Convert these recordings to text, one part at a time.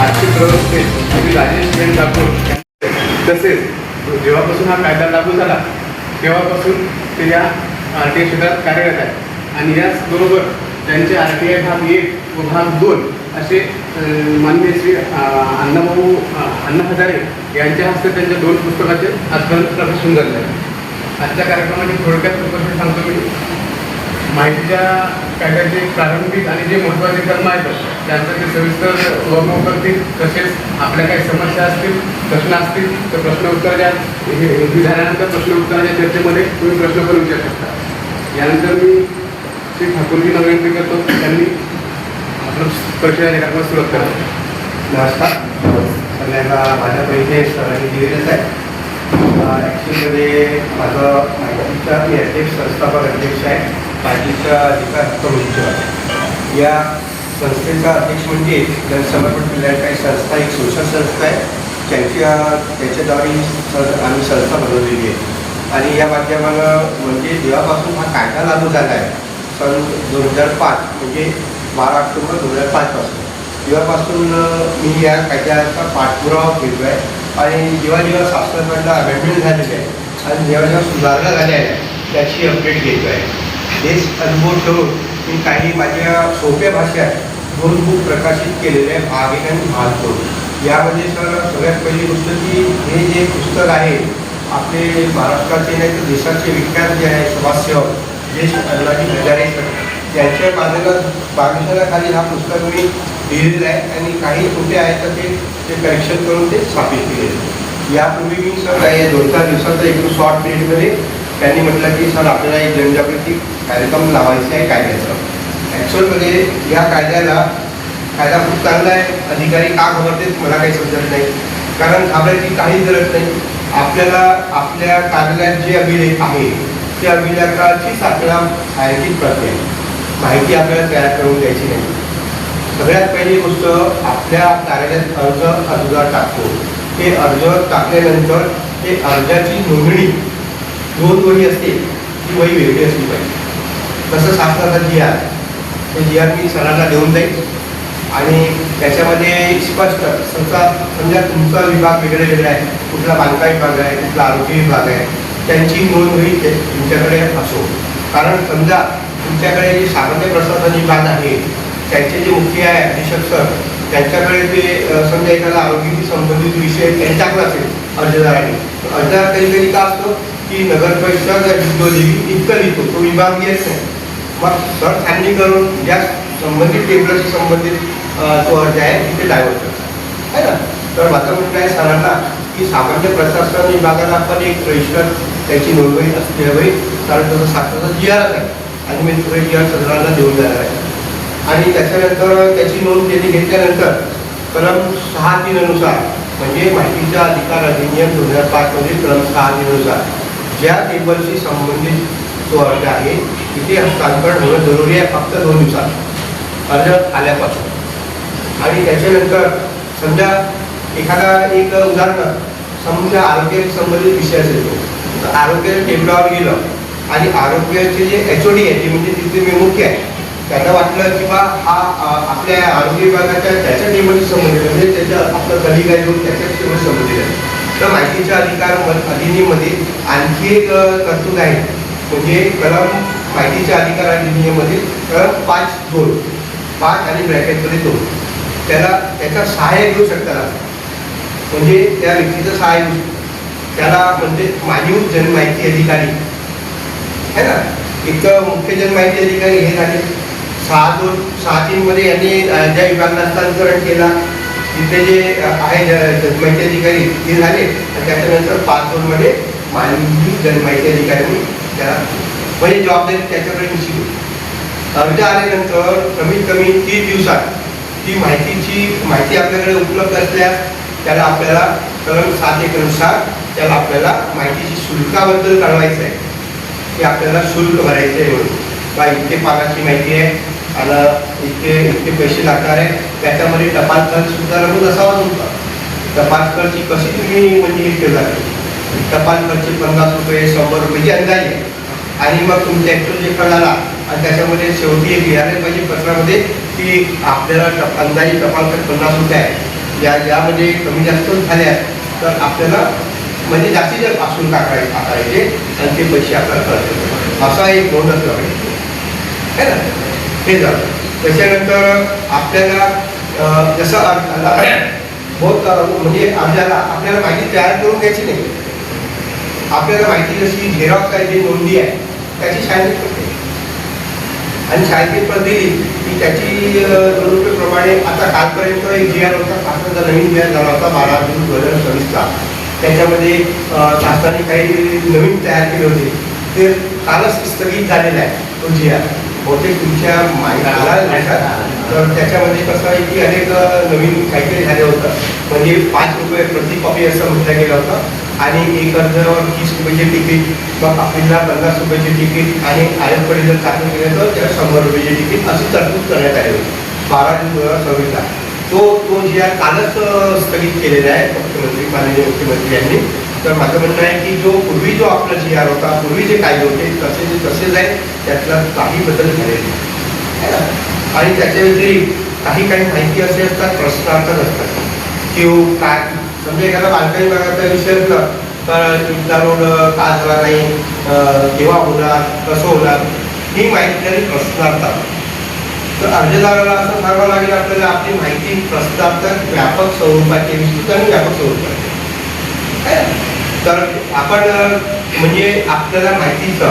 आर्थिक व्यवस्थेत श्री राजेश बेन ठाकूर तसेच जेव्हापासून हा कायदा लागू झाला तेव्हापासून ते या RTI क्षेत्रात कार्यरत आहे आणि याचबरोबर त्यांचे RTI भाग 1 व भाग 2 असे माननीय श्री अण्णा हजारे यांच्या हस्ते त्यांच्या 2 पुस्तकाचे आजपर्यंत प्रकाशन झाले आहे। आजच्या कार्यक्रमाची थोडक्यात उपस्थित सांगतो मी माहितीच्या कायद्याचे प्रारंभिक आणि जे महत्त्वाचे कलम आहेत त्यांचं ते सविस्तर वर्णन करतील। तसेच आपल्या काही समस्या असतील प्रश्न असतील तर प्रश्न उत्तर द्या। हे झाल्यानंतर प्रश्न उत्तराच्या चर्चेमध्ये तुम्ही प्रश्न पण विचारू शकता। यानंतर मी श्री ठाकूरजींना विनंती करतो त्यांनी आपलं परिचयाच्या कार्यक्रमात सुरुवात करावी। नमस्कार सगळ्यांना माझ्या परिचय सरांनी दिलेलंच आहे। ॲक्च्युअलीमध्ये माझं माहितीच्या मी अध्यक्ष संस्थापक अध्यक्ष आहे माहितीचा अधिकार हक्क मंच। या संस्थेचा अध्यक्ष म्हणजे जनसमर्पण कल्याणकारी संस्था एक सोशल संस्था आहे त्याच्याद्वारे आम्ही संस्था बनवलेली आहे आणि या माध्यमानं म्हणजे जेव्हापासून हा कायदा लागू झाला आहे सन 2005 म्हणजे 12 ऑक्टोबर 2005 पासून तेव्हापासून मी या कायद्याचा पाठपुरावा घेतो आहे आणि जेव्हा जेव्हा शासनाकडनं अमेंडमेंट झालेले आहे आणि जेव्हा जेव्हा सुधारणा झाल्या आहेत त्याची अपडेट घेतो आहे। हेच अनुभव ठेवून मी काही माझ्या सोप्या भाषेत 2 बुक प्रकाशित केलेले आहे, भाग 1 आणि भाग 2। यामध्ये सगळ्यात पहिली गोष्ट की हे जे पुस्तक आहे आपले महाराष्ट्राचे नाही तर देशाचे विख्यात जे आहे समाजसेवक देश अण्णाजी हजारे यांच्या मार्गदर्शनाखाली हा पुस्तक मी लिहिलेलं आहे आणि काही त्रुटी आहेत तर ते करेक्शन करून ते स्थापित केले। यापूर्वी मी सर काही 2-4 दिवसाचा एक शॉर्ट पिरियडमध्ये त्यांनी म्हटलं की सर आपल्याला एक जनजागृती कार्यक्रम लावायचा आहे कायद्याचं। ॲक्च्युअलमध्ये या कायदा खूप चांगला आहे। अधिकारी का घाबरतात मला काही समजत नाही, कारण घाबरायची काही गरज नाही। आपल्याला आपल्या कार्यालयात जे अभिलेख आहे त्या अभिलेखाचीच आपल्याला छायांकित करते, माहिती आपल्याला तयार करून द्यायची नाही। सगळ्यात पहिली गोष्ट आपल्या कार्यालयात अर्ज टाकतो, ते अर्ज टाकल्यानंतर ते अर्जाची नोंदणी 2 वही असते, ती वही वेगळी असली पाहिजे। तसं शासनाचा GR ते GR मी सरांना देऊन जाईल आणि त्याच्यामध्ये स्पष्ट समजा तुमचा विभाग वेगळे वेगळे आहे, कुठला बांधकाम विभाग आहे, कुठला आरोग्य विभाग आहे, त्यांची नोंद वही तुमच्याकडे असो। कारण समजा तुमच्याकडे जे सामान्य प्रशासन विभाग आहे त्यांचे जे मुख्य आहे अधीक्षक सर त्यांच्याकडे ते समजा एखादा आरोग्याशी संबंधित विषय त्यांच्याकडे असेल अर्जदाराने, अर्जदार कधी का असतो की नगर परिषद विद्योदेवी इतकं लिहितो, तो विभाग येत नाही। मग सर छाननी करून ज्या संबंधित टेबलशी संबंधित तो अर्ज आहे तिथे डायव्हर्ट करतात आहे ना। तर माझं म्हणणं आहे सरांना की सामान्य प्रशासन विभागाला आपण एक रजिस्टर त्याची नोंदणी असली हवी, कारण तसं शासनाचा GR आहे आणि मी तो GR सदरांना देऊन जाणार आहे। आणि त्याच्यानंतर त्याची नोंद त्यांनी घेतल्यानंतर कलम 6(3) अनुसार म्हणजे माहितीचा अधिकार अधिनियम 2005 मध्ये कलम 6(3) नुसार ज्या टेबलशी संबंधित तो अर्ज आहे तिथे हस्तांतरण होणं जरुरी आहे, फक्त 2 दिवसात अर्ज आल्यापासून। आणि त्याच्यानंतर समजा एखादा एक उदाहरण समजा आरोग्याशी संबंधित विषय असेल तर आरोग्य टेबलावर गेलं आणि आरोग्याचे जे HOD आहे म्हणजे तिथे मेमुख्य आहे त्यांना वाटलं की बा हा आपल्या आरोग्य विभागाच्या त्याच्या टेबलशी संबंधित म्हणजे त्याच्या आपलं कलिग आहे त्याच्या टेबल संबंधित आहे। तर माहितीच्या अधिकार अधिनियममध्ये आणखी एक तरतूद आहे म्हणजे कलम माहितीच्या अधिकार अधिनियममध्ये कलम 5(2) आणि ब्रॅकेटमध्ये 2 त्याचा सहाय्य घेऊ शकतात, म्हणजे त्या व्यक्तीचं सहाय्य घेऊ शकतो त्याला म्हणजे माननीय जनमाहिती अधिकारी आहे ना। एक मुख्य जनमाहिती अधिकारी हे झाले 6(2)6(3) मध्ये यांनी ज्या विभागाला हस्तांतरण केला तिथे जे आहे जनमाहिती अधिकारी ते झाले आणि त्याच्यानंतर 5(2) मध्ये माननीय जनमाहिती अधिकाऱ्यांनी त्याला म्हणजे जबाबदारी त्याच्याकडे निश्चित होती। अर्ज आल्यानंतर कमीत कमी 30 दिवसात ती माहिती आपल्याकडे उपलब्ध असल्यास त्याला आपल्याला कलम 7(1) नुसार त्याला आपल्याला माहितीची शुल्काबद्दल कळवायचं आहे की आपल्याला शुल्क भरायचं आहे म्हणून बा इतके पानाची माहिती आहे आणि इतके पैसे लागणार आहे। त्याच्यामध्ये टपाल खर्च सुद्धा नमूद असावा तुमचा। टपाल खर्च कशी तुम्ही म्हणजे हे केला टपाल खर्च 50 रुपये 100 रुपये अंदाज आहे आणि मग तुमच्या ॲक्च्युअल जे कळाला आणि त्याच्यामध्ये शेवटी एक लिहायला पाहिजे पत्रामध्ये की आपल्याला अंदाजे टपाल खर्च 50 रुपये आहे, यामध्ये कमी जास्त झाल्या तर आपल्याला म्हणजे जास्तीत जास्त पासून टाकायचे आणि ते पैसे आपल्याला कळतात असा एक नोंद असला पाहिजे है ना. हे झालं. त्याच्यानंतर आपल्याला जसं बहुत म्हणजे आपल्याला माहिती तयार करून घ्यायची नाही. आपल्याला माहिती जशी झेरॉक्स आहे जी नोंदी आहे त्याची शाळेत पडते आणि शाळेत पण दिली की त्याची रुपयेप्रमाणे आता कालपर्यंत एक जी आर होता शासनाचा नवीन जी आर झाला होता 12 जून 2024चा. त्याच्यामध्ये शासनाने काही नवीन तयार केले होते ते कालच स्थगित झालेला आहे तो जी आर. बहुतेक तुमच्या माहिती तर त्याच्यामध्ये कसं आहे की अनेक नवीन काहीतरी झालं होतं. म्हणजे 5 रुपये प्रति कॉपी असं म्हटलं गेलं होतं आणि एक अर्जावर 30 रुपयाचे तिकीट मग आपल्याला 50 रुपयाचे तिकीट आणि आयोगकडे जर दाखल केलं तर त्याला 100 रुपयाचे तिकीट अशी तरतूद करण्यात आली होती 12 जून 2026ला. तो जी आर कालच स्थगित केलेला आहे मुख्यमंत्री माननीय मुख्यमंत्री यांनी. तर माझं म्हणणं आहे की पूर्वी जो आपला जी आर होता पूर्वी जे कायदे होते तसेच आहे त्यातला काही बदल झालेले नाही आणि त्याच्या व्यतिरिक्त काही माहिती असे असतात प्रश्नार्थक असतात किंवा काय समजा एखादा बांधकाम विभागाचा विषय असला तर इथला रोड का झाला नाही केव्हा होणार कसं होणार ही माहिती आणि प्रश्नार्थक. तर अर्जदाराला असं सांगावं लागेल आपल्याला आपली माहिती प्रश्नार्थक व्यापक स्वरूपाची विस्तृत आणि व्यापक स्वरूपाची. तर आपण म्हणजे आपल्याला माहितीचं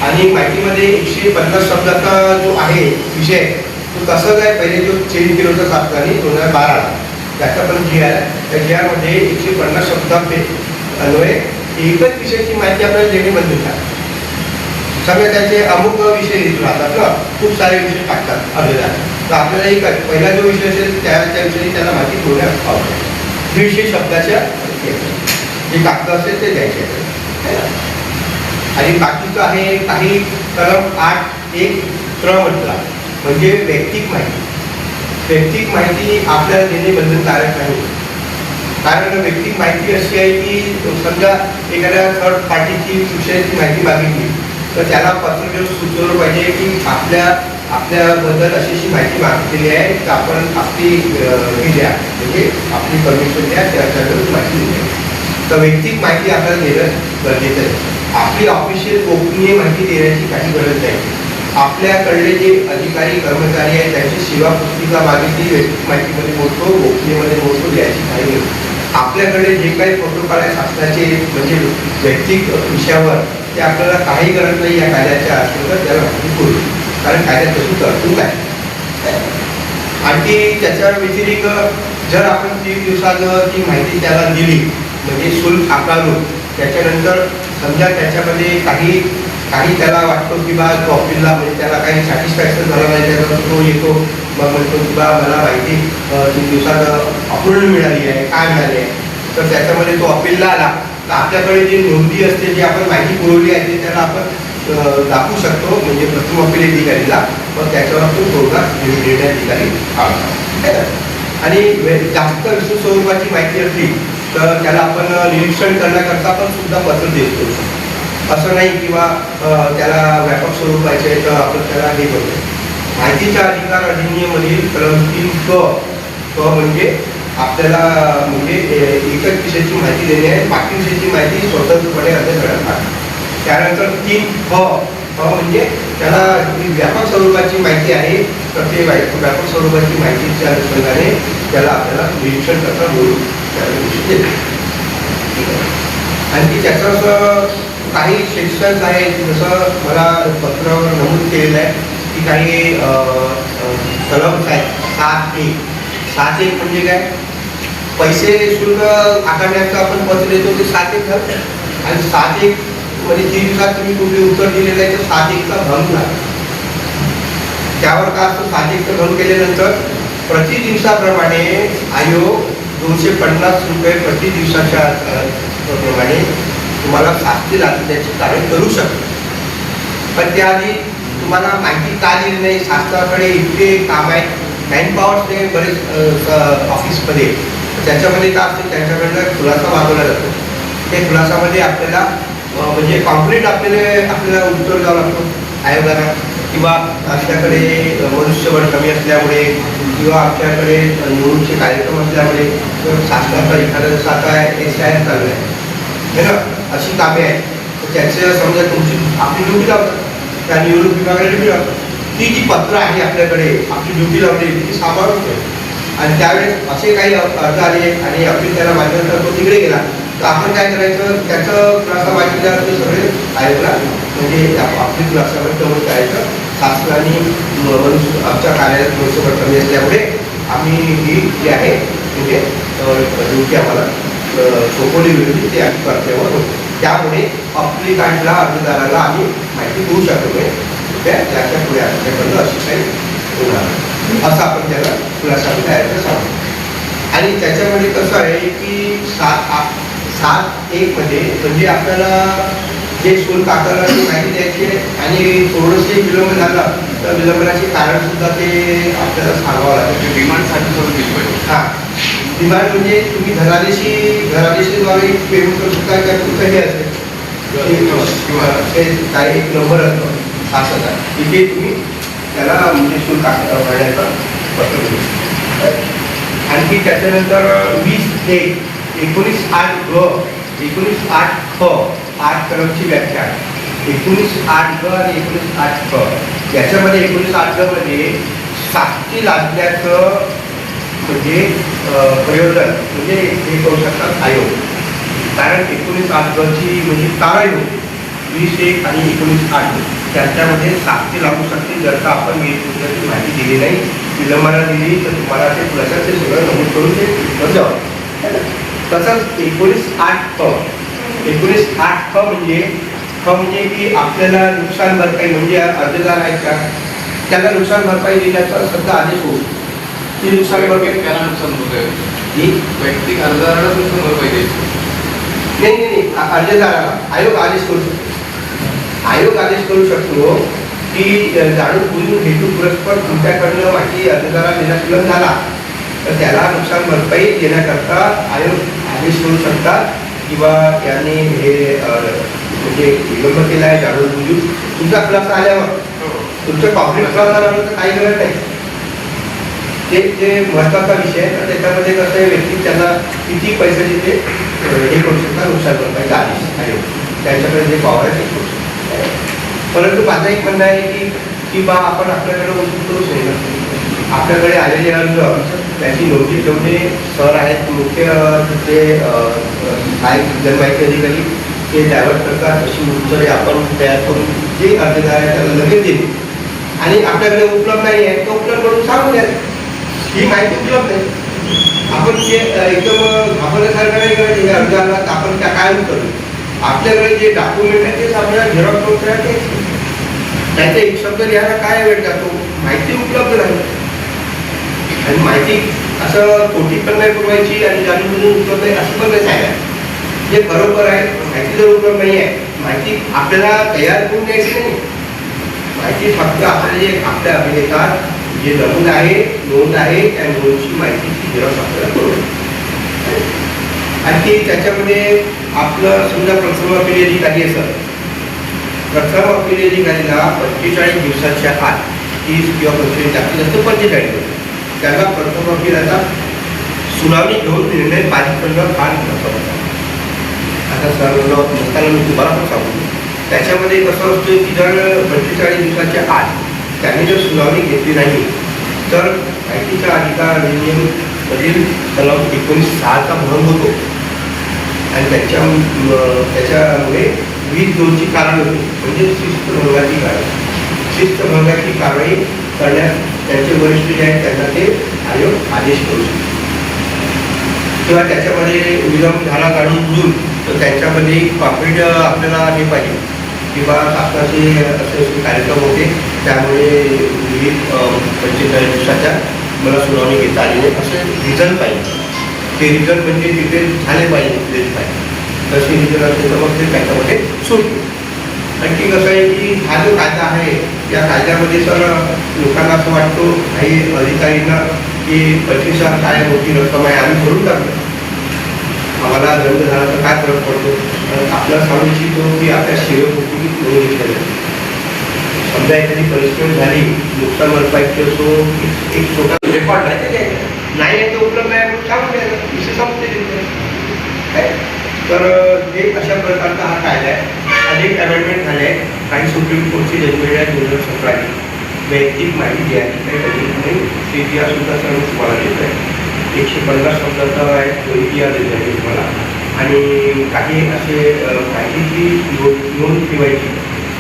आणि माहितीमध्ये 150 शब्दाचा जो आहे विषय तो तसंच आहे. पहिले जो चेंज केला होता शासनाने 2012ला त्याचा पण जी आर त्या जी आरमध्ये 150 शब्दांचे अन्वये एकच विषयाची माहिती आपल्याला देणे बंधन आहे. सगळे त्याचे अमुक विषय लिहित राहतात ना खूप सारे विषय टाकतात अर्जदार. तर आपल्याला एक पहिला जो विषय असेल त्याविषयी त्याला माहिती पुरवण्यात आवडेल. 150 शब्दाच्या जे कागद असेल ते द्यायचे आणि बाकीचं आहे काही कलम 8(1) म्हटला म्हणजे वैयक्तिक माहिती. वैयक्तिक माहिती आपल्याला देणे बंधनकारक नाही. कारण वैयक्तिक माहिती अशी आहे की समजा एखाद्या थर्ड पार्टीची विषयाची माहिती मागितली तर त्याला पत्र घेऊन सुचवलं पाहिजे की आपल्याबद्दल अशी माहिती मागितलेली आहे तर आपण आपली ही द्या म्हणजे आपली परमिशन द्या त्याच्यावर माहिती द्या. तर वैयक्तिक माहिती आपल्याला देणं गरजेचं आहे. आपली ऑफिशियल गोपनीय माहिती देण्याची काही गरज नाही. आपल्याकडले जे अधिकारी कर्मचारी आहेत त्यांची सेवा पुस्तिका मागितली वैयक्तिक माहितीमध्ये मोडतो गोपनीयमध्ये मोडतो द्यायची काही नाही. आपल्याकडे जे काही प्रोटोकॉल आहे शासनाचे म्हणजे वैयक्तिक विषयावर ते आपल्याला काही गरज नाही या कायद्याच्या अंतर्गत त्याला माहिती करू कारण कायद्यात तशी तरतूद आहे. आणखी त्याच्या व्यतिरिक्त जर आपण 30 दिवसात ती माहिती त्याला दिली म्हणजे शुल्क आकारून त्याच्यानंतर समजा त्याच्यामध्ये काही त्याला वाटतो की बा तो अपीलला म्हणजे त्याला काही सॅटिस्फॅक्शन झालं नाही त्याचा तो येतो मग म्हणतो की बा मला माहिती 3 दिवसात अपूर्ण मिळाली आहे काय मिळाली आहे तर त्याच्यामध्ये तो अपीलला आला तर आपल्याकडे जी नोंदी असते जी आपण माहिती पुरवली आहे ते त्याला आपण दाखवू शकतो म्हणजे प्रथम अपील अधिकारीला मग त्याच्यावर आपण तोडगा निर्णय अधिकारी आणि जास्त विस्तृत स्वरूपाची माहिती असली तर त्याला आपण निरीक्षण करण्याकरता पण सुद्धा पत्र देत करू शकतो. असं नाही किंवा त्याला व्यापक स्वरूपाचे तर आपण त्याला हे करतो. माहितीच्या अधिकार अधिनियममधील कलम 3(क) म्हणजे आपल्याला म्हणजे एकच विषयाची माहिती देणे आहे बाकी विषयाची माहिती स्वतंत्रपणे अर्ज करतात. त्यानंतर 3(ख) म्हणजे त्याला व्यापक स्वरूपाची माहिती आहे तर ते व्यापक स्वरूपाची माहितीच्या अनुषंगाने त्याला आपल्याला निरीक्षण करता बोलू आणखी त्याचं काही सेक्शन्स आहेत जसं मला पत्रावर नमूद केलेलं आहे की काही कलम्स आहेत 7(1) म्हणजे काय पैसे शुल्क आकारण्याचं आपण पत्र देतो ते 7(1) झालं आणि 7(1) म्हणजे 3 दिवसात तुम्ही कुठले उत्तर दिलेलं आहे तर 7(1) भंग झाला. त्यावर का असतो 7(1) भंग केल्यानंतर प्रति दिवसाप्रमाणे आयोग 250 रुपये प्रति दिवसाच्या प्रमाणे तुम्हाला शास्ती लागण्याचे कार्य करू शकतो. पण त्याआधी तुम्हाला माहिती का दिली नाही शासनाकडे इतके काम आहेत मॅनपॉवर्स ते बरेच ऑफिसमध्ये त्याच्यामध्ये का असते त्यांच्याकडनं खुलासा मागवला जातो. ते खुलासामध्ये आपल्याला म्हणजे कॉम्प्लीट आपल्याला उत्तर द्यावं लागतो आयोगाला किंवा आपल्याकडे मनुष्यबळ कमी असल्यामुळे किंवा आमच्याकडे निवडणुकीचे कार्यक्रम असल्यामुळे शासनाचा एखादा जसं आता SIR चालू आहे ना, अशी कामे आहेत. तर त्याचं समजा तुमची आपली ड्युटी लावतात, त्या निवडणूक विभागाला ड्युटी लावतात, ती जी पत्र आहे आपल्याकडे आपली ड्युटी लावलेली ती सांभाळून ठेवते. आणि त्यावेळेस असे काही अर्ज आले आणि अपील त्याला मान्यता तो तिकडे गेला तर आपण काय करायचं, त्याचं खुलासा मागितल्यावर ते सगळे आयोगला म्हणजे आपली खुलासावर तेवढं करायचं. शासनाने आमच्या कार्यालयात मनुष्यबळ कमी असल्यामुळे आम्ही ही जी आहे म्हणजे ड्युटी आम्हाला सोपवली गेली ते आम्ही कर्तव्यावर होतो. त्यामुळे अप्लिकांटला अर्जदाराला आम्ही माहिती देऊ शकतो नाही त्याच्या पुढे आमच्याकडनं अशी काही होणार असं आपण त्याला खुलासा द्यायचं सांगतो. आणि त्याच्यामध्ये कसं आहे की 7.1 मध्ये म्हणजे आपल्याला जे शुल्क आकारला ती माहिती द्यायची आणि थोडंसे विलंब झाला तर विलंबनाचे कारण सुद्धा ते आपल्याला सांगावं लागेल. डिमांडसाठी करून दिली पाहिजे. हां, डिमांड म्हणजे तुम्ही घरादेशीद्वारे पेमेंट करू शकता किंवा तुमचं हे असेल किंवा काही एक नंबर असतो असं आहे तिथे तुम्ही त्याला म्हणजे शुल्क भरण्याचा पत्र देऊ. आणखी त्याच्यानंतर 20.1 19.8 ख 8 कलमची व्याख्या 19.8 ग आणि 19.8 ख याच्यामध्ये 19.8 ग मध्ये साक्षी लादण्याचं म्हणजे प्रयोजन म्हणजे हे करू शकतात आयोग. कारण 19.8 ग ची म्हणजे तारायोग 20.1 आणि 19.8 त्याच्यामध्ये साक्षी लागू शकते. जर का आपण पुस्तकाची माहिती दिली नाही, विलंबाला दिली तर तुम्हाला ते प्रशासनाचे सगळं नमूद करून ते द्यावं. तसंच 19.8 ख 19.8 ख म्हणजे की आपल्याला नुकसान भरपाई म्हणजे अर्जदार आहेत का त्याला नुकसान भरपाई देण्याचा सध्या आदेश होईल. ती नुकसान भरपाई त्याला नुकसान होतंय, ही वैयक्तिक अर्जदाराला नुकसान भरपाई द्यायची नाही अर्जदाराला आयोग आदेश करू शकतो. आयोग आदेश करू शकतो की जाणून बुजून हेतू पुरस्पर तुमच्याकडनं माहिती अर्जदाराला देण्यास विलंब झाला तर त्याला नुकसान भरपाई देण्याकरता आयोग आदेश करू शकतात किंवा त्यांनी हे म्हणजे विलंब केला आहे जाणून बुजून तुमचा खुलासा आल्यावर तुमचं कॉम्प्लेक्स खुलासा झाला तर काही गरज नाही. ते महत्त्वाचा विषय आहे. तर त्याच्यामध्ये कसं आहे व्यक्ती त्यांना किती पैशाचे ते हे करू शकतात नुकसान भरपाईचा आदेश आयोग त्यांच्याकडे जे पॉवर आहे ते करू शकतात. परंतु माझं एक म्हणणं आहे की बा आपण आपल्याकडे वस्तू करूच नाही ना. आपल्याकडे आलेले अर्ज त्याची नोंदणी ठेवणे सर आहेत मुख्य तिथले जनमाहिती अधिकारी ते डायव्हर्ट करतात. अशी उत्तरे आपण तयार करून जे अर्जदार आहे त्याला लगेच देणे आणि आपल्याकडे उपलब्ध नाही आहे तो उपलब्ध करून सांगून द्या ही माहिती उपलब्ध आहे. आपण जे एकदम घाबरण्यासारखं नाही करायचं हे अर्जाला आपण त्या काय करू. आपल्याकडे जे डॉक्युमेंट आहे तेच आपल्याला झेरॉक्स करून तयार करायचं. त्याचा एक शब्द लिहायला काय वेळ जातो, माहिती उपलब्ध नाही. आणि माहिती असं खोटी पण नाही पुरवायची आणि जाणून बुजून उपलब्ध आहे असं पण नाही सांगायचं. जे बरोबर आहे माहिती जर उपलब्ध नाही आहे माहिती आपल्याला तयार करून द्यायची नाही. माहिती फक्त आपल्याला जे आपल्या अभिलेखात जे नमूद आहे नोंद आहे त्या नोंदची माहितीची झेरॉक्स आपल्याला करून. आणखी त्याच्यामध्ये आपलं समजा प्रथम अपील अधिकारी असं प्रथम अपील अधिकारीला 45 दिवसाच्या आत 30 किंवा 25 जास्तीत जास्त 45 दिवस त्याला प्रथम अपीलाचा सुनावणी घेऊन निर्णय पारित करणं फार महत्त्वाचं. आता सर्व नसताना मी तुम्हाला पण सांगू त्याच्यामध्ये कसं असतं की जर 45 दिवसाच्या आत त्यांनी जर सुनावणी घेतली नाही तर माहितीचा अधिकार अधिनियममधील कलम 19.6चा भंग होतो आणि त्याच्यामुळे 20(2) ची कारवाई होती म्हणजे शिस्तभंगाची कारवाई करण्यास त्यांचे वरिष्ठ जे आहेत त्यांना ते आयोग आदेश करू शकतो किंवा त्याच्यामध्ये विलंब झाला जाणून बुजून तर त्यांच्यामध्ये कॉपरेट आपल्याला हे पाहिजे किंवा शासनाचे असे कार्यक्रम होते त्यामुळे 45 दिवसाच्या मला सुनावणी घेता आली नाही असे रिझन पाहिजे. ते रिझन म्हणजे तिथे झाले पाहिजे तसे रिझन असेल तर मग ते त्याच्यामध्ये सुटतो. आणखी कसं आहे की हा जो कायदा आहे या कायद्यामध्ये तर लोकांना असं वाटतो काही अधिकारींना की 25,000 काय मोठी रक्कम आहे आम्ही भरून टाकतो आम्हाला दंड झाला तर काय फरक पडतो. आपल्याला सांगू इच्छितो की आपल्या सेवेपोटी नोंद घेतलेलं समजा एखादी पनिशमेंट झाली नुकसान भरपाईची असो एक छोटा रेकॉर्ड नाही ते द्यायचं, नाही आहे ते उपलब्ध आहे म्हणून सांगून द्यायचं, विषय संपते तिथे. तर हे अशा प्रकारचा हा कायदा आहे. अनेक अमेंडमेंट झाले आहेत, काही सुप्रीम कोर्टची जजमेंट आहे 2017ची. वैयक्तिक माहिती द्यायची काही कधी नाही, CPR सुद्धा सर्व तुम्हाला देत आहे. 150 शब्दाचा आहे तो EPR देत आहे तुम्हाला. आणि काही असे माहितीची नोंद ठेवायची.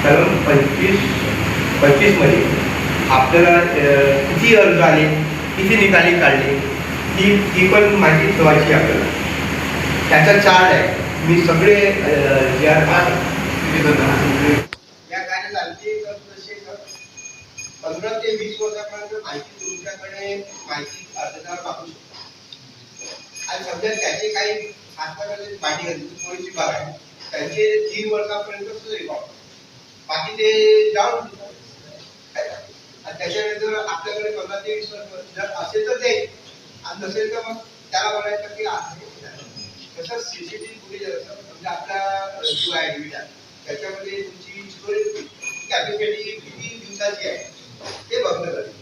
कलम 25 मध्ये आपल्याला किती अर्ज आले, किती निकाली काढले, ती पण माहिती ठेवायची आपल्याला. त्याचा चार्ट आहे. मी सगळे जे या कार्य आणखी 15 ते 20 वर्षापर्यंत माहिती तुमच्याकडे माहिती अर्जदार वापरू शकतो. आणि समजा त्याचे काही हातामध्ये पाठी घातली पोळीची बाग आहे, त्यांचे 3 वर्षापर्यंत रेकॉर्ड, बाकी ते जाऊन त्याच्यानंतर आपल्याकडे 15 ते 20 वर्ष जर असेल तर ते, आणि नसेल तर मग त्याला म्हणायचं की आहे. तसंच CCTV फुटेज असतं, म्हणजे आपला जो आहे डिव्हिजन त्याच्यामध्ये तुमची स्टोरेज कॅपॅसिटी किती दिवसाची आहे ते बघणं जाते.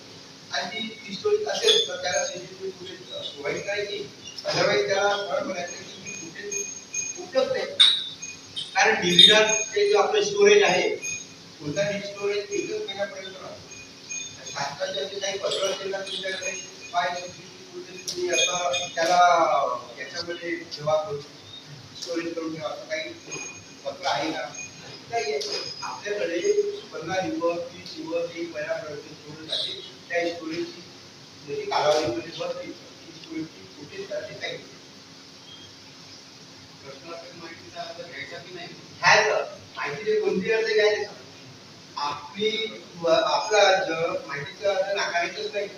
आणि ती स्टोरेज असेल तर त्याला CCTV फुटेज प्रोव्हाइड करायची, अदरवाईज त्याला फळ म्हणायचं की ही फुटेज उपलब्ध नाही. कारण डिव्हिजन ते जो आपलं स्टोरेज आहे, कोणताही स्टोरेज 1 महिन्यापर्यंत राहतो. शासनाचे जे काही पत्र असेल ना तुमच्याकडे काय तुम्ही असं त्याला याच्यामध्ये जेव्हा स्टोरेज करून ठेवा, असं काही पत्र आहे ना? नाही आहे. आपल्याकडे 15 दिवस 30 दिवस 1 महिन्यापर्यंत स्टोरेज आहे. त्या स्टोरेजची जरी कालावधीमध्ये बसली ती स्टोरेजची फुटेज त्याची काही माहितीचा अर्थ घ्यायचा की नाही घ्यायचं. माहितीचे कोणती अर्थ घ्यायचे? आपला अर्ज माहितीचा अर्थ नाकारायचंच नाही.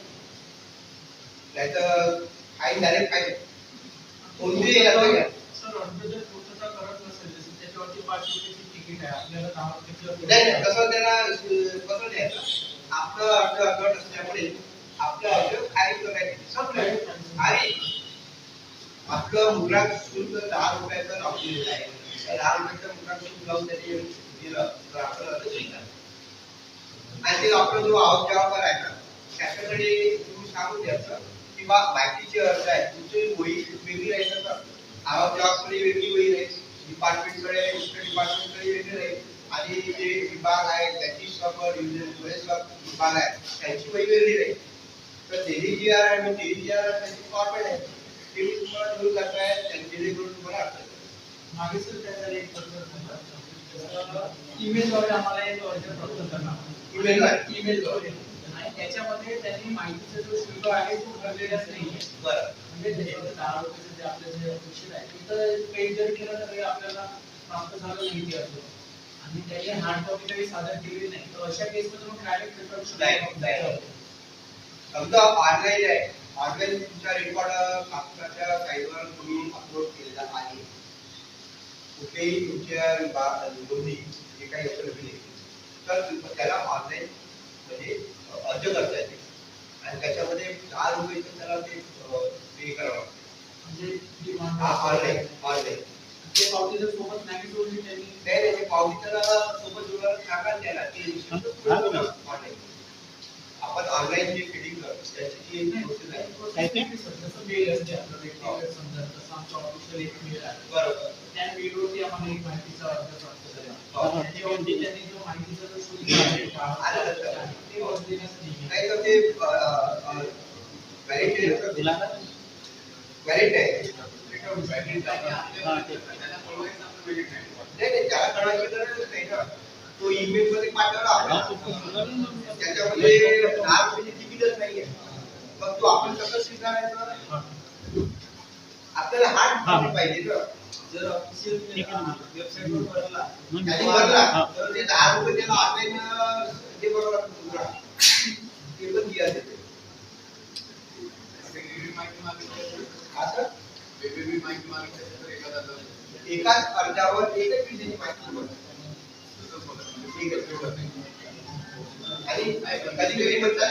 नाहीतर काही डायरेक्ट काय कोणती अर्थ घ्या. सर अर्ज जर पूर्तता करत नसेल त्याच्यावरती 5 रुपयाची तिकीट आहे, आपल्याला 10 रुपयाचं नाही. कसं त्याला कसं द्यायचं, आपलं अर्ज अगट असल्यामुळे आपलं अर्ज खारिज करायचं संपलं. आणि आपलं मुद्रांक शुल्क 10 रुपयाचं लावलेलं आहे. त्या 10 रुपयाचं मुद्रांक शुल्क लावून त्याने दिलं तर आपलं अर्ज स्वीकार. आणि ते आपला जो आवक आहे ना त्याच्याकडे तुम्ही सांगून द्यायचं किंवा माहितीचे अर्ज आहे तुमची वही वेगळी राहील. तर आवक जबाबदारी वेगळी वही राहील, डिपार्टमेंटकडे डिपार्टमेंटकडे वेगळी राहील, आणि जे विभाग आहे त्याची सब विभाग आहे त्यांची वही वेगळी राहील. तर DDGR आणि DDGR त्याची फॉर्मॅट आहे ते मी तुम्हाला देऊन जात आहे, जेणेकरून तुम्हाला अर्थ मागे सर त्याचा एक ईमेलद्वारे आम्हाला एक अर्ज प्राप्त करणार, ईमेलद्वारे. आणि त्याच्यामध्ये त्यांनी माहितीचा जो शुल्क आहे तो भरलेलाच नाहीये. बरं. म्हणजे 10 रुपयाचं जे आपलं जे अपेक्षित आहे तिथं पे जर केलं तरी आपल्याला प्राप्त झालं नाही ते अर्ज, आणि त्याने हार्ड कॉपी काही सादर केली नाही, तर अशा केसमध्ये मग डायरेक्ट पेपर शुल्क समजा ऑनलाईन आहे, ऑनलाईन तुमचा रेकॉर्ड कागदाच्या साईडवर तुम्ही अपलोड केलेला आहे. कुठेही तुमच्या नोंदी जे काही असं नवीन तर त्याला ऑनलाईन म्हणजे अर्ज करता येते. आणि त्याच्यामध्ये 10 रुपयाचं त्याला ते पे करावं लागतं. म्हणजे ऑनलाईन ते पावती जर सोबत नाही जोडली त्यांनी नाही पावती त्याला सोबत जोडायला सांगा त्याला ऑनलाईन. आपण ऑनलाईन जे फिडिंग करतो त्याची जी एक प्रोसेस आहे जसं मेल असते आपलं व्यक्तिगत समजा तसं आमचं ऑफिशियल एक मेल आहे. बरोबर. त्या मेलवरती आम्हाला एक माहितीचा अर्ज प्राप्त झाला. त्याच्यावरती त्यांनी जो माहितीचा जो शुल्क आहे ते वसलेलंच नाही. नाही तर ते व्हॅलिड नाही त्याला कळवायची गरजच नाही ना. तो ईमेल मध्ये पाठवला त्याच्यामध्ये 10 रुपयाची तिकीटच नाहीये, मग तो आपण कसं स्वीकारायचं? आपल्याला हार्ड पाहिजे ना. जर ऑफिशियल वेबसाईटवर भरला त्याने भरला तर ते 10 रुपये त्याला ऑनलाईन हे बरोबर ते पण दिया देते. असं वेगवेगळी माहिती मागितली एकाच अर्जावर एकच विषयाची माहिती आणि कधी कधी म्हणतात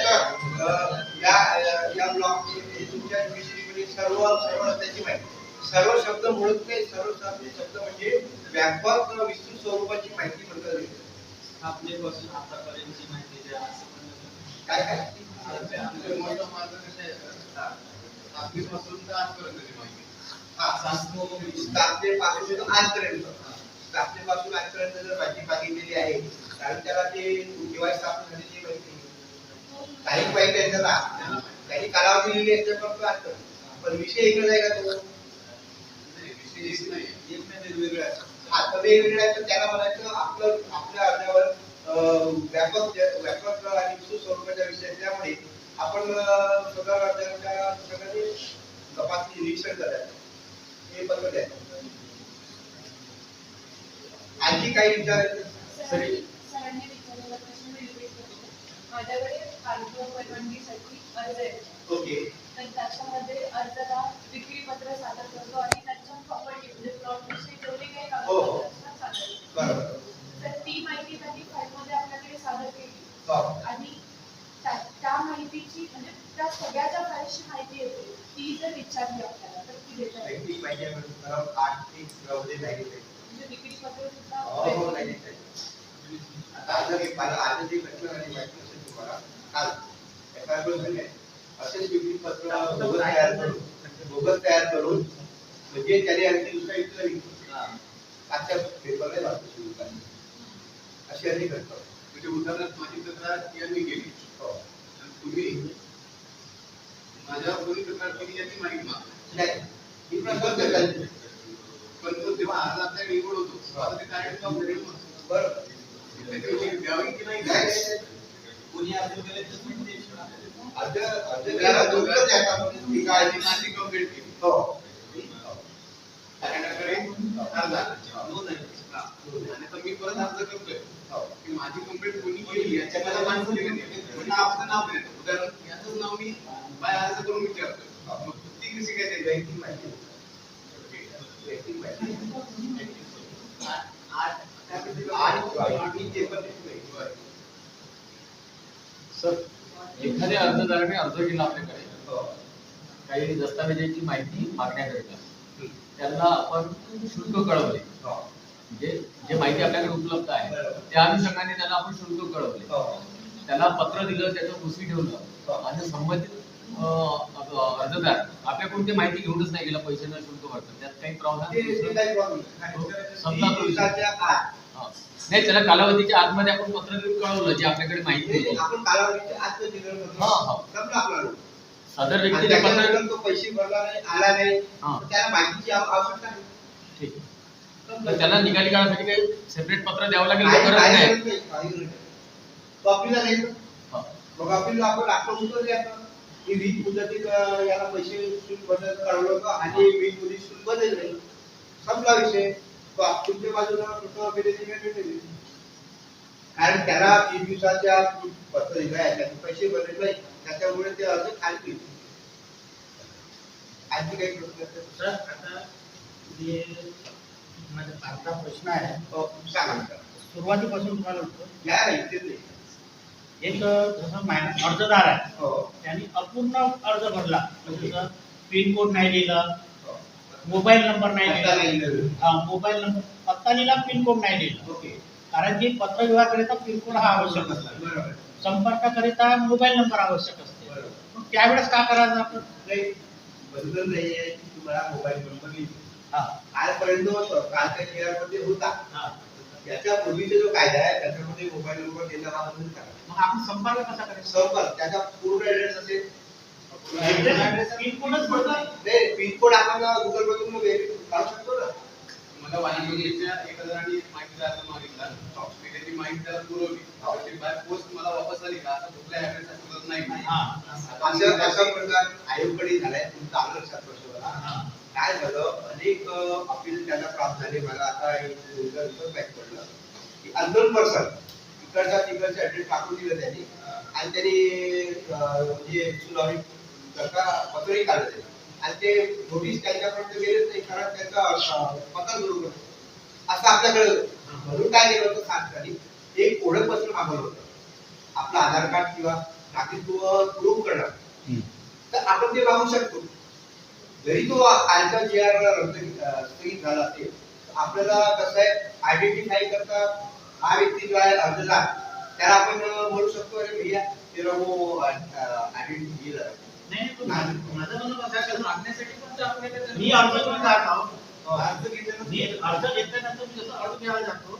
या ब्लॉक तुमच्या विषयीमध्ये सर्व त्याची माहिती सर्व शब्द मुळत नाही. सर्व शब्द म्हणजे व्यापक विस्तृत स्वरूपाची माहिती म्हणतात. आपल्यापासून आतापर्यंतची माहिती द्या असं काय काय आमचे मोठं माझं कसं आहे, 7 पासून तर आजपर्यंतची माहिती. स्थापनेपासून आजपर्यंत स्थापनेपासून आजपर्यंत जर माहिती मागितलेली आहे कारण त्याला ते केव्हा स्थापन झालेली माहिती काही माहिती आहे त्याला काही कालावधी दिलेली आहे ते फक्त असतं पण विषय एकच आहे का तो विषय हेच नाही. वेगवेगळे हा तर वेगवेगळे आहे तर त्याला म्हणायचं आपल्या अर्जावर व्यापक आणि विस्तृत स्वरूपाच्या विषय त्यामुळे आपण सदर अर्जाच्या पुस्तकाचे तपासणी निरीक्षण करायचं हे पद्धत आहे. आणखी काही विचारायचं सरांनी विचारलेला प्रश्न मी रिपीट करतो. माझ्याकडे अर्ज परवानगीसाठी अर्ज येतो. ओके तर त्याच्यामध्ये अर्जदार विक्रीपत्र सादर करतो आणि त्याच्या प्रॉपर्टी म्हणजे प्लॉट विषयी जेवढे काही हो. कागदपत्र असतात सादर करतो. बरोबर तर ती माहिती त्यांनी फाईलमध्ये आपल्याकडे सादर केली हो. आणि त्या माहितीची म्हणजे त्या सगळ्याच्या फाईलची माहिती येते ती जर विचारली आपल्याला तर ती देता येईल. माहिती पाहिजे म्हणजे 8 ते 9 मध्ये माहिती पाहिजे. म्हणजे विक्रीपत्र सुद्धा हो नाही आता जर मला आज जे घटना झाली माहिती असेल तुम्हाला काल एफआयआर झाले असेच विक्री पत्र बोगस तयार करून म्हणजे त्याने आणखी दुसरा विकला आजच्या पेपरला वाचतो अशी अनेक घटना म्हणजे उदाहरणार्थ माझी तक्रार यांनी केली हो. आणि तुम्ही माझ्यावर कोणी तक्रार केली याची माहिती मागता. नाही ही प्रश्न झाली पण तो जेव्हा आज आपल्या निवड होतो आता ते काय बरोबर त्याच्याविषयी द्यावी की नाही नाही कोणी अर्ज केले तर म्हणजे ठीक आहे माझी कंप्लेंट केली हो त्याच्याकडे अर्ज आला. नोंद आहे. हा. आणि आता मी परत अर्ज करतोय की माझी कंप्लेंट कोणी केली याच्या मला माणसं दिली नाही. म्हणजे आपलं नाव देतो उदाहरण याचंच नाव मी बाय अर्ज करून विचारतोय मग ती कशी काय द्यायची? वैयक्तिक माहिती वैयक्तिक माहिती सर एखाद्या अर्जदाराने अर्ज केला आपल्याकडे काही दस्तावेजाची माहिती मागण्याकरिता त्यांना आपण शुल्क कळवले म्हणजे जे माहिती आपल्याकडे उपलब्ध आहे त्या अनुषंगाने त्याला आपण शुल्क कळवले त्याला पत्र दिलं त्याचं पुस्ती ठेवलं आणि संबंधित अर्जदार आपल्याकडून ते माहिती घेऊनच नाही गेला पैसे न शुल्क भरतात त्यात काही प्रावधान नाही त्याला कालावधीच्या आतमध्ये आपण पत्र देऊन कळवलं जे आपल्याकडे माहिती आहे आपण कालावधीच्या आत समजा आपला सदर व्यक्तीने पत्र तो पैसे भरला नाही आला नाही त्याला माहितीची आवश्यकता नाही. ठीक तर त्याला निकाली काढायसाठी काही सेपरेट पत्र द्यावं लागेल का गरज नाही? तो आपल्याला नाही मग आपल्याला आपण दाखवून उतरले आपण की वीज मुदतीत याला पैसे शुल्क भरण्याचं कळवलं होतं आणि वीज मुदत शुल्क बदल नाही संपला विषय तो तुमच्या बाजूला भेटेल कारण त्याला 3 दिवसाच्या पत्र दिलं आहे त्याचे पैसे भरले नाही त्याच्यामुळे ते अर्ज खाली आणखी काही प्रश्न असेल? सर आता जे माझा पाचवा प्रश्न आहे सांगा सुरुवातीपासून तुम्हाला म्हणतो या इथे नाही. एक जसं अर्जदार आहे हो त्यांनी अपूर्ण अर्ज भरला म्हणजे जसं पिनकोड नाही लिहिला मोबाईल नंबर नाही आता नाही लिहिला लिहिलं. मोबाईल नंबर पत्ता लिहिला पिनकोड नाही लिहिला ओके कारण की पत्रव्यवहारकरिता पिनकोड हा आवश्यक असतो बरोबर संपर्काकरिता मोबाईल नंबर आवश्यक असते बरोबर मग त्यावेळेस का करायचं आपण नाही बंधन नाही आहे की तुम्हाला मोबाईल नंबर लिहितो हा आजपर्यंत होतं कालच्या केरळमध्ये होता हा याच्या पूर्वीचा जो कायदा आहे त्याच्यामध्ये मोबाईल नंबर देणं हा बंधन करा मग आपण संपर्क कसा करायचा संपर्क त्याचा पूर्ण ऍड्रेस असेल पिनकोडच बोलतात नाही पिनकोड आपण गुगल मधून काढू शकतो ना मला वाणिज्यच्या एका जणांनी माहिती अर्ज मागितला मी त्याची माहिती त्याला पुरवली ती बाय पोस्ट मला वापस आली का असं कुठल्या ऍड्रेस असत नाही असं असा प्रकार आयोगकडे झालाय तुमचं आलं लक्षात बसवला काय झालं अनेक अपील त्यांना प्राप्त झाले मला आता बॅक पडलं की अननोन पर्सन तिकडचा ऍड्रेस टाकून दिलं त्यांनी आणि त्यांनी म्हणजे सुनावणी करता पत्रही काढलं त्यांनी आणि ते नोटीस त्यांच्यापर्यंत गेलेच नाही कारण त्यांचा पत्र बरोबर असं आपल्याकडे म्हणून काय केलं होतं सातकाली एक ओळखपत्र मागवलं होतं आपलं आधार कार्ड किंवा नागरिकत्व प्रूव्ह करणं तर आपण ते मागू शकतो जरी तो आजचा जी आर रद्द स्थगित झाला असेल आपल्याला कसं आहे आयडेंटिफाय करता हा व्यक्ती जो आहे अर्जदार त्याला आपण म्हणू शकतो अरे भैया तेरा वो आयडेंटिटी नाही पण माझं म्हणणं कसं आहे, मागण्यासाठी पण तर आपल्याकडे मी अर्ज घेऊन जात आहोत. अर्ज घेताना मी अर्ज घेतल्यानंतर मी जसं अर्ज घ्यायला जातो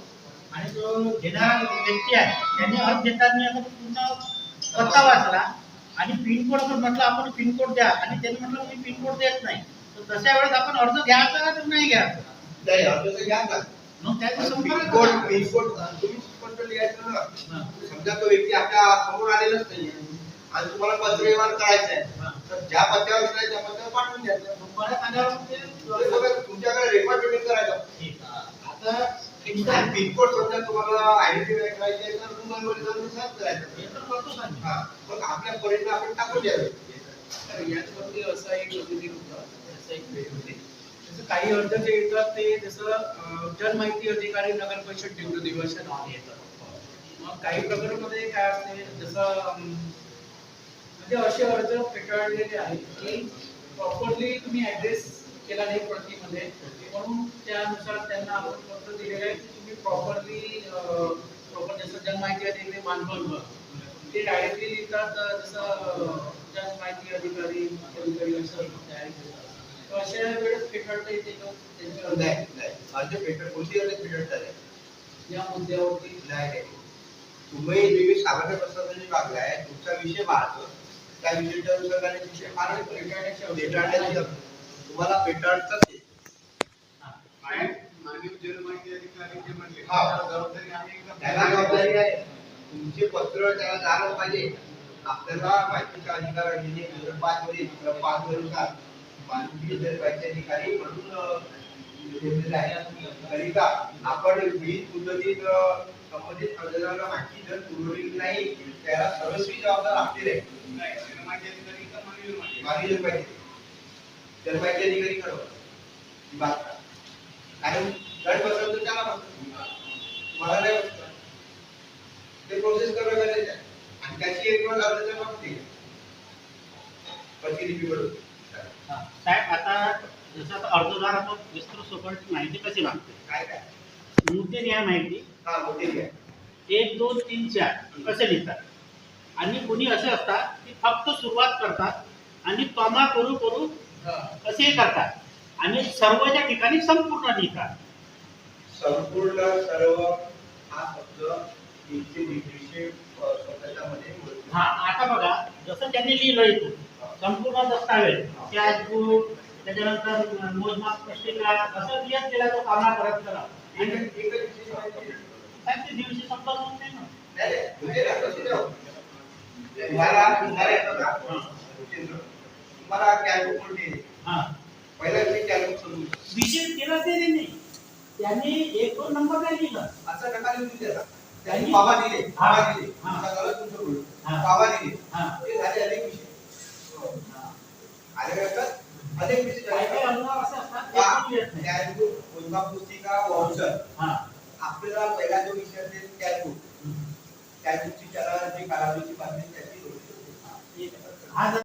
आणि जो घेणारा व्यक्ती आहे त्याने अर्ज देताना आता पूर्ण पत्ता वाचला आणि पिनकोड पण म्हटलं आपण पिनकोड द्या आणि त्यांनी म्हटलं मी पिनकोड देत नाही. तर तशा वेळेस आपण अर्ज घ्यायचा का तर नाही घ्यायचा? नाही अर्ज तर घ्या ना. मग त्याचा संपर्क पिनकोड करा. पिनकोड तुम्ही स्पष्ट लिहायचं ना. हां. समजा तो व्यक्ती आपल्या समोर आलेलाच नाहीये आणि तुम्हाला पत्रव्यवहार करायचा आहे, हां. तर ज्या पत्त्यावर करायचं त्या पत्त्यावर पाठवून द्यायचं. मग परत आल्यावर ते ते बघा, तुमच्याकडे रेकॉर्ड पेमेंट करायचं. ठीक आहे. आता आणि पिनकोड समजा तुम्हाला आयडेंटिफाय करायचे आहे तर गुगलवर जाऊन सर्च करायचं. हे तर करतोच आम्ही. हा, मग आपल्या पर्यंत आपण टाकून द्यावे. तर याच्यामध्ये असा एक अभिनेता होता, त्याचा एक वेळ होते. जसं काही अर्ज जे येतात ते जसं जनमाहिती अधिकारी नगर परिषद डिवडी अशा नावाने येतात. मग काही प्रकरणामध्ये काय असते, जसं म्हणजे असे अर्ज फेटाळलेले आहेत की प्रॉपरली तुम्ही ऍड्रेस केला नाही प्रतीमध्ये, म्हणून त्यानुसार त्यांना आपण पत्र दिलेलं आहे की तुम्ही प्रॉपरली प्रॉपर जसं जनमाहिती अधिकारी मानभंग ते डायरेक्टली लिहितात, जसं जनमाहिती अधिकारी मुख्याधिकारी असं तयारी करतात. तर अशा वेळेस फेटाळता येते का त्यांच्या अर्ज? नाही नाही अर्ज पेपर कोणती अर्ज पेपर आहे? या मुद्द्यावरती नाही नाही. तुम्ही जे सामान्य प्रशासनाने मागलाय तुमचा विषय पाहतो त्या विषयाच्या अनुषंगाने विषय फार पेटाळण्याची तुम्हाला पेटाळतात ते. माननीय जनमाहिती अधिकारी जे म्हणले हा. त्याला जबाबदारी आम्ही एकदम त्याला जबाबदारी आहे. तुमचे पत्र त्याला जायलाच पाहिजे. आपल्याला माहितीचा अधिकार आहे, म्हणजे 2005 मध्ये 5 वरुनुसार माननीय जनमाहिती अधिकारी म्हणून नेमलेले आहे. करिता आपण विहित मुदतीत संबंधित अर्जदाराला माहिती जर पुरवली नाही त्याला सर्वस्वी जबाबदार आपले आहे. नाही, जनमाहिती अधिकारी का माननीय माहिती माननीय जनमाहिती अधिकारी करो बात करा. कारण गट बसवलं तर त्याला बसवलं. मला नाही बसवलं. ते प्रोसेस करणं गरजेचं आहे आणि त्याची एक वेळ अर्जाच्या बाबतीत आहे. प्रतिलिपी बनवून हा. साहेब आता जसं आता अर्जदार आता विस्तृत स्वरूपाची माहिती कशी मागते? काय काय मुद्दे न्याय माहिती हा मोठे घ्या. 1 2 3 4 असे लिहितात आणि कोणी असे असतात की फक्त सुरुवात करतात आणि कॉमा करू करू असे करतात आणि सर्वच्या ठिकाणी संपूर्ण लिहितात. संपूर्ण सर्व हा शब्द 320 स्वतःच्या मध्ये बोलतो. हा आता बघा जसं त्यांनी लिहिलं इथून संपूर्ण दस्तावेज कॅश बुक त्याच्यानंतर मोजमाप पुस्तिका असं लिहित गेला तो कामा करत करा आणि एकच विषय माहिती आहे. साहेब ते दिवशी संपत होत नाही ना. नाही, नाही, म्हणजे ना कसं द्यावं? तुम्हाला येतं का? तुम्हाला कॅल्कुलेट कोणती आहे? हा पहिला विषय कॅल्कुलेट करून विशेष केला ते नाही त्यांनी 1 2 नंबर नाही लिहिलं. असं नका लिहून द्या. त्यांनी बाबा दिले हा. आता झालं तुमचं बोलणं. हा. बाबा दिले हा. ते झाले अनेक विषय आले असतात अनेक विषय काही काही झाले. अनुदान असे असतात ते पण लिहित नाही. कॅल्कुलेट मोजमाप पुस्तिका वाउचर हा आपल्याला पहिला जो विषय असेल कॅल्कुलेट कॅल्कुलेटची त्याला जी कालावधीची बातमी त्याची हा